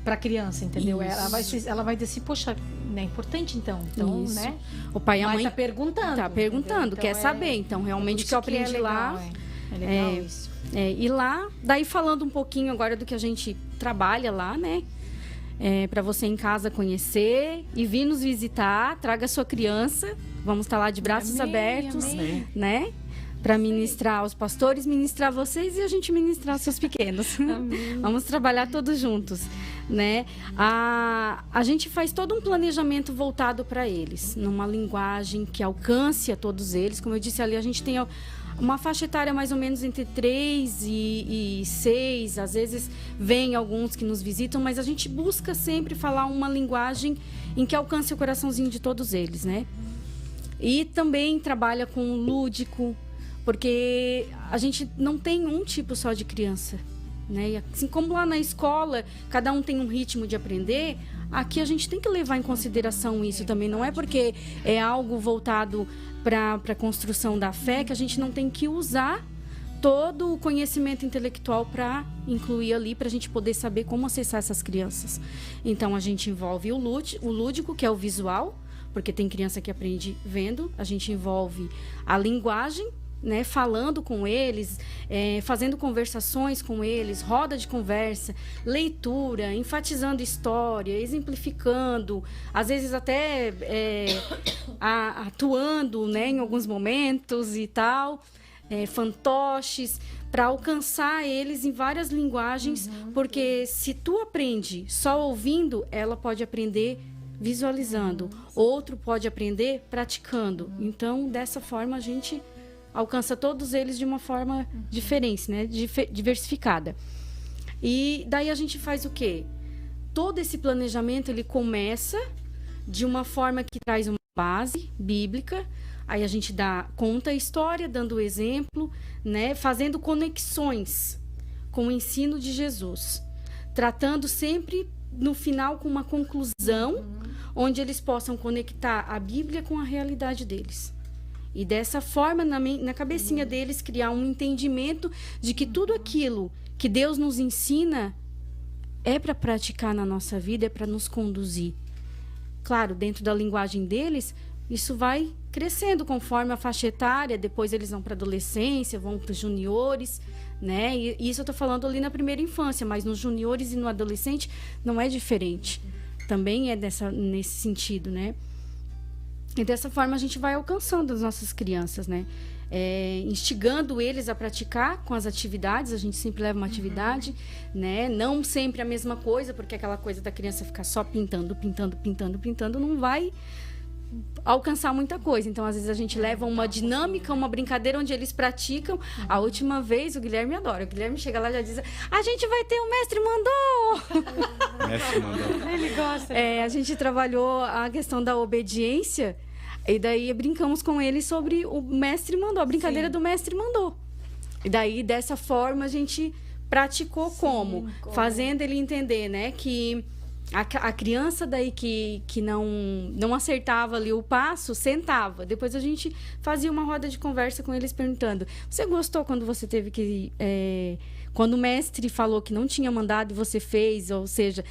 para a criança, entendeu? Ela vai dizer, poxa, é importante então, isso. né? O pai e a mãe tá perguntando. Tá perguntando, então, quer saber. Então, realmente, o que eu aprendi lá... É legal isso. E lá, daí falando um pouquinho agora do que a gente trabalha lá, né? Para você em casa conhecer e vir nos visitar, traga sua criança. Vamos estar lá de braços abertos, né? Para ministrar os pastores, ministrar vocês e a gente ministrar os seus pequenos. Vamos trabalhar todos juntos, né? A gente faz todo um planejamento voltado para eles, numa linguagem que alcance a todos eles. Como eu disse ali, a gente tem uma faixa etária mais ou menos entre 3 e 6, às vezes vem alguns que nos visitam, mas a gente busca sempre falar uma linguagem em que alcance o coraçãozinho de todos eles, né? E também trabalha com o lúdico, porque a gente não tem um tipo só de criança, né? E assim como lá na escola, cada um tem um ritmo de aprender, aqui a gente tem que levar em consideração isso também. Não é porque é algo voltado para a construção da fé que a gente não tem que usar todo o conhecimento intelectual para incluir ali, para a gente poder saber como acessar essas crianças. Então, a gente envolve o lúdico, que é o visual, porque tem criança que aprende vendo. A gente envolve a linguagem, né, falando com eles, fazendo conversações com eles, roda de conversa, leitura, enfatizando história, exemplificando, às vezes até atuando, né, em alguns momentos e tal, fantoches, para alcançar eles em várias linguagens, porque se tu aprende só ouvindo, ela pode aprender visualizando, outro pode aprender praticando. Então, dessa forma, a gente alcança todos eles de uma forma diferente, né? Diversificada. E daí a gente faz o quê? Todo esse planejamento, ele começa de uma forma que traz uma base bíblica, aí a gente conta a história, dando o exemplo, né? Fazendo conexões com o ensino de Jesus, tratando sempre no final com uma conclusão, onde eles possam conectar a Bíblia com a realidade deles. E dessa forma, na cabecinha deles, criar um entendimento de que tudo aquilo que Deus nos ensina é para praticar na nossa vida, é para nos conduzir. Claro, dentro da linguagem deles, isso vai crescendo conforme a faixa etária, depois eles vão para a adolescência, vão para os juniores, né? E isso eu estou falando ali na primeira infância, mas nos juniores e no adolescente não é diferente. Também é nesse sentido, né? E dessa forma a gente vai alcançando as nossas crianças, né? Instigando eles a praticar com as atividades, a gente sempre leva uma atividade, né? Não sempre a mesma coisa, porque aquela coisa da criança ficar só pintando não vai alcançar muita coisa. Então, às vezes, a gente leva uma dinâmica, uma brincadeira onde eles praticam. A última vez, o Guilherme adora. O Guilherme chega lá e já diz: a gente vai ter o Mestre Mandou! Mestre Mandou. Ele gosta. A gente trabalhou a questão da obediência e daí brincamos com ele sobre o Mestre Mandou, a brincadeira do Mestre Mandou. E daí, dessa forma, a gente praticou como? Fazendo ele entender, né, que a criança daí que não acertava ali o passo, sentava. Depois a gente fazia uma roda de conversa com eles perguntando: você gostou quando você teve que... quando o mestre falou que não tinha mandado e você fez, ou seja,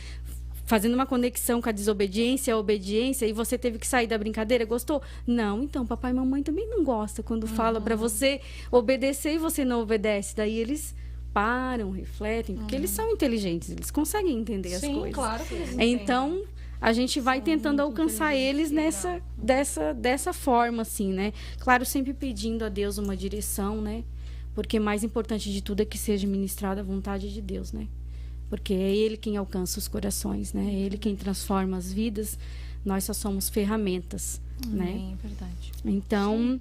fazendo uma conexão com a desobediência, a obediência, e você teve que sair da brincadeira, gostou? Não, então papai e mamãe também não gostam quando fala para você obedecer e você não obedece. Daí eles param, refletem, porque eles são inteligentes, eles conseguem entender as coisas. Claro que eles entendem. Então, a gente vai tentando alcançar eles dessa forma, assim, né? Claro, sempre pedindo a Deus uma direção, né? Porque mais importante de tudo é que seja ministrada a vontade de Deus, né? Porque é Ele quem alcança os corações, né? É Ele quem transforma as vidas. Nós só somos ferramentas, né? É verdade. Então,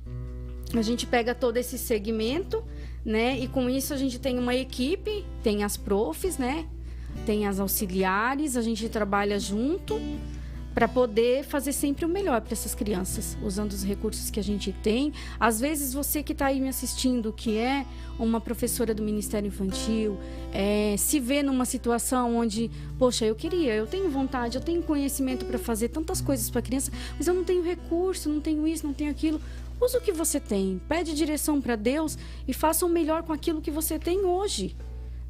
a gente pega todo esse segmento, né? E com isso a gente tem uma equipe, tem as profs, né? Tem as auxiliares, a gente trabalha junto para poder fazer sempre o melhor para essas crianças, usando os recursos que a gente tem. Às vezes você que está aí me assistindo, que é uma professora do Ministério Infantil, se vê numa situação onde, poxa, eu tenho vontade, eu tenho conhecimento para fazer tantas coisas para a criança, mas eu não tenho recurso, não tenho isso, não tenho aquilo. Usa o que você tem, pede direção para Deus e faça o melhor com aquilo que você tem hoje,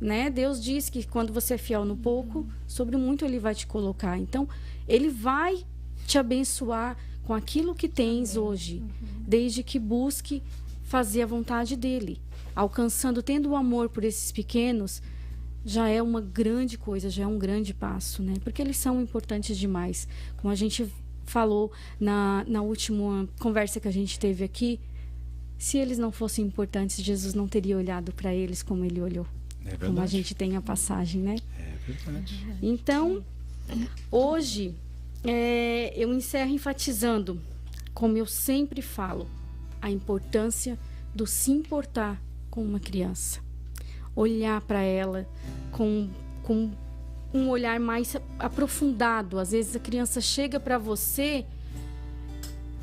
né? Deus diz que quando você é fiel no pouco, sobre o muito Ele vai te colocar. Então, Ele vai te abençoar com aquilo que tens hoje, desde que busque fazer a vontade dEle. Alcançando, tendo o amor por esses pequenos, já é uma grande coisa, já é um grande passo, né? Porque eles são importantes demais. Como a gente falou na última conversa que a gente teve aqui, se eles não fossem importantes, Jesus não teria olhado para eles como Ele olhou. É verdade. Como a gente tem a passagem, né? É verdade. Então, hoje, eu encerro enfatizando, como eu sempre falo, a importância do se importar com uma criança. Olhar para ela com um olhar mais aprofundado. Às vezes a criança chega para você,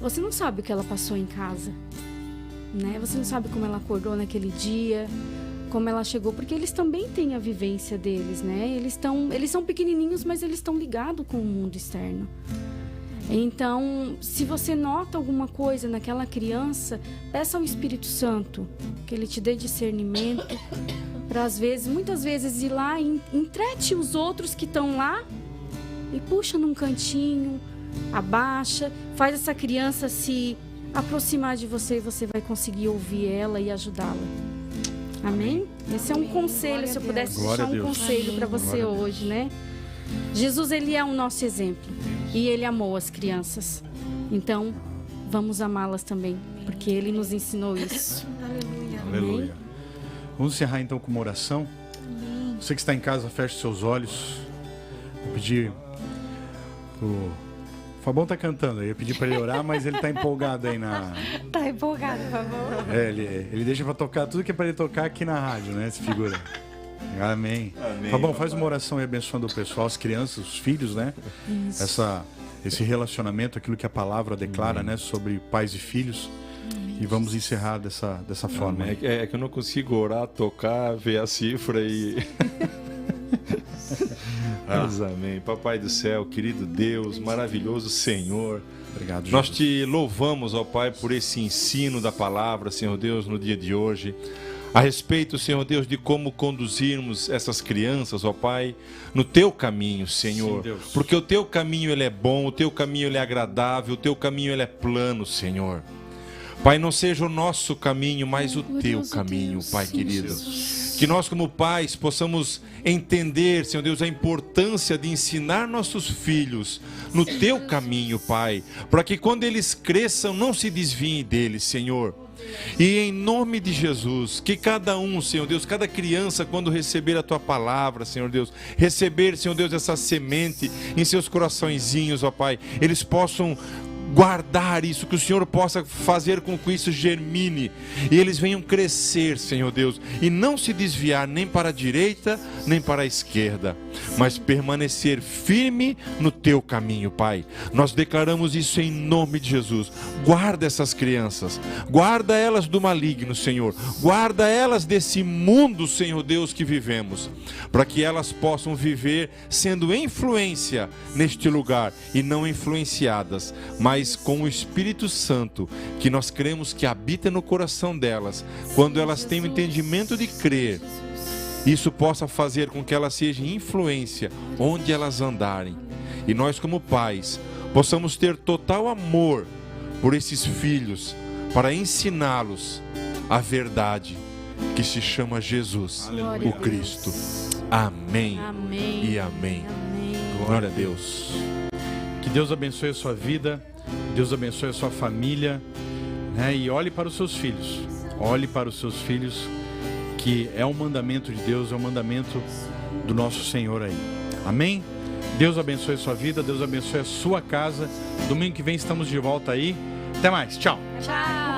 você não sabe o que ela passou em casa, né? Você não sabe como ela acordou naquele dia, como ela chegou, porque eles também têm a vivência deles, né? Eles são pequenininhos, mas eles estão ligados com o mundo externo. Então, se você nota alguma coisa naquela criança, peça ao Espírito Santo que ele te dê discernimento para, muitas vezes, ir lá e entrete os outros que estão lá e puxa num cantinho, abaixa, faz essa criança se aproximar de você e você vai conseguir ouvir ela e ajudá-la. Amém? Esse é um conselho, se eu pudesse deixar um conselho para você hoje, né? Jesus, ele é o nosso exemplo e ele amou as crianças. Então, vamos amá-las também, porque ele nos ensinou isso. Aleluia. Vamos encerrar então com uma oração. Você que está em casa, feche seus olhos. Vou pedir pro Fabão tá cantando, eu ia pedir para ele orar, mas ele tá empolgado aí na... Tá empolgado, Fabão. Ele deixa para tocar tudo que é para ele tocar aqui na rádio, né? Essa figura. Amém. Fabão, faz uma oração aí abençoando o pessoal, as crianças, os filhos, né? Esse relacionamento, aquilo que a palavra declara, né? Sobre pais e filhos. E vamos encerrar dessa forma. É que eu não consigo orar, tocar, ver a cifra e... Mas, amém. Papai do céu, querido Deus, maravilhoso Senhor, obrigado, nós te louvamos, ó Pai, por esse ensino da palavra, Senhor Deus, no dia de hoje, a respeito, Senhor Deus, de como conduzirmos essas crianças, ó Pai, no teu caminho, Senhor. Sim, porque o teu caminho ele é bom, o teu caminho ele é agradável, o teu caminho ele é plano, Senhor. Pai, não seja o nosso caminho, mas o teu caminho, Pai querido. Que nós, como pais, possamos entender, Senhor Deus, a importância de ensinar nossos filhos no teu caminho, Pai, para que quando eles cresçam, não se desviem deles, Senhor. E em nome de Jesus, que cada um, Senhor Deus, cada criança, quando receber a tua palavra, Senhor Deus, receber, Senhor Deus, essa semente em seus coraçõezinhos, ó Pai, eles possam guardar isso, que o Senhor possa fazer com que isso germine e eles venham crescer, Senhor Deus, e não se desviar nem para a direita nem para a esquerda, mas permanecer firme no teu caminho, Pai. Nós declaramos isso em nome de Jesus. Guarda essas crianças, guarda elas do maligno, Senhor, guarda elas desse mundo, Senhor Deus, que vivemos, para que elas possam viver sendo influência neste lugar e não influenciadas, mas com o Espírito Santo, que nós cremos que habita no coração delas, quando elas têm o entendimento de crer, isso possa fazer com que elas sejam influência onde elas andarem. E nós, como pais, possamos ter total amor por esses filhos, para ensiná-los a verdade, que se chama Jesus, o Cristo. Amém. E amém. Glória a Deus. Que Deus abençoe a sua vida, Deus abençoe a sua família, né? E olhe para os seus filhos. Olhe para os seus filhos, que é um mandamento de Deus, é um mandamento do nosso Senhor aí. Amém? Deus abençoe a sua vida, Deus abençoe a sua casa. Domingo que vem estamos de volta aí. Até mais. Tchau. Tchau.